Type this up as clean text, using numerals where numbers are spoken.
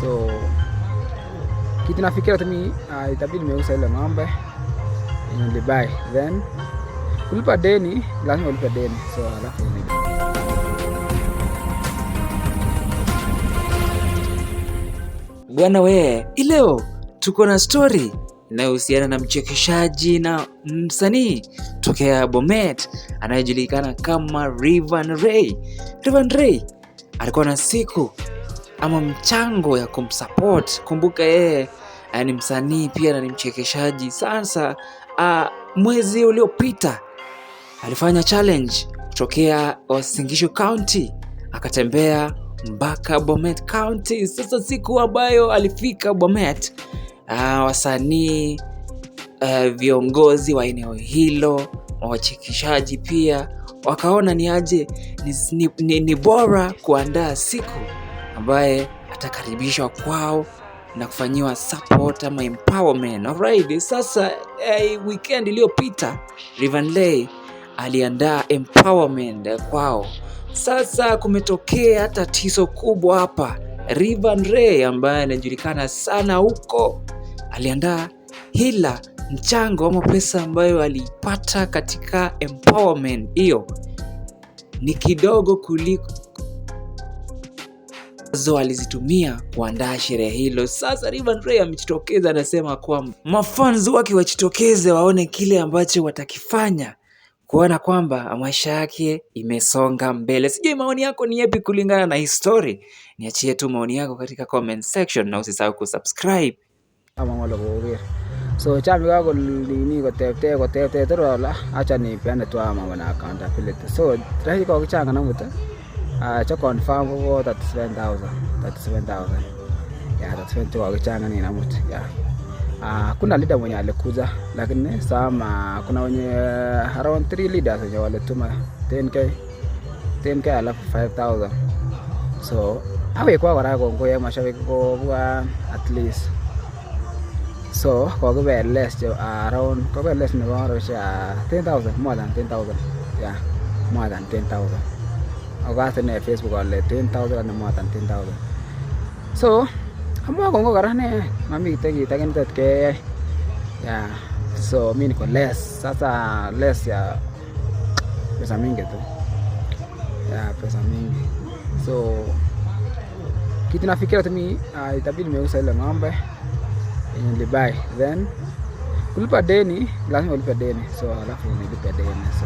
So kitu nafikiria tu mimi itabidi nimeuza ile ng'ombe nilibai, then kulipa deni, lazima ulipe deni. So alafu bwana we, leo tuko na story inayohusiana na mchekeshaji na msanii tokea Bomet anayejulikana kama Rayvanny Ray. Rayvanny Ray alikuwa na siku ama mchango ya kumsupport. Kumbuka yeye ni msanii pia na ni mchekeshaji. Sasa mwezi uliopita alifanya challenge kutokea Uasin Gishu County akatembea mpaka Bomet County. Sasa siku ambayo alifika Bomet, wasanii, viongozi wa eneo hilo, wachekeshaji pia wakaona ni aje ni bora kuandaa siku ambaye atakaribishwa kwao na kufanyiwa support ama empowerment. Alright, sasa weekend iliyopita Rayvanny Ray aliandaa empowerment kwao. Sasa kumetokea tatizo kubwa hapa. Rayvanny Ray ambaye anajulikana sana huko aliandaa hila mchango ama pesa ambayo alipata katika empowerment hiyo ni kidogo kuliko alizitumia kuandaa sherehe hilo. Sasa Rayvanny Ray amejitokeza, anasema kwamba mafans wake wajitokeze waone kile ambacho watakifanya kuona kwamba maisha yake imesonga mbele. Sijui maoni yako ni yapi kulingana na hii story? Niachie tu maoni yako katika comment section na usisahau kusubscribe. So chami kako ni ko tete rola acha ni peane tu ama wana accountability. So rahi ko kichanga na muta cha confirm ko 37,000. Yeah, that's 20 kwa kichanga ni na muta. Yeah. Kuna leader mwenye alikuja, lakini sama kuna wenye around 3 leaders wenye walituma 10k alafu 5,000. So awe kwa warago ngoya mashabiki kwa at least. So kwa less around less ni around 10,000, more than 10,000. Yeah, more than 10,000. Ogasa na Facebook wale 10,000 and more than 10,000. So amwa kongo karane mami kitaki ke. Yeah, so mimi niko less. Sasa less ya pesa mingi tu. Yeah, pesa mingi. So kitu nafikiria tu mimi itabidi nimeuza ile ng'ombe nilibai, then kulipa deni, lazima ulipe deni. So alafu nilipe deni. So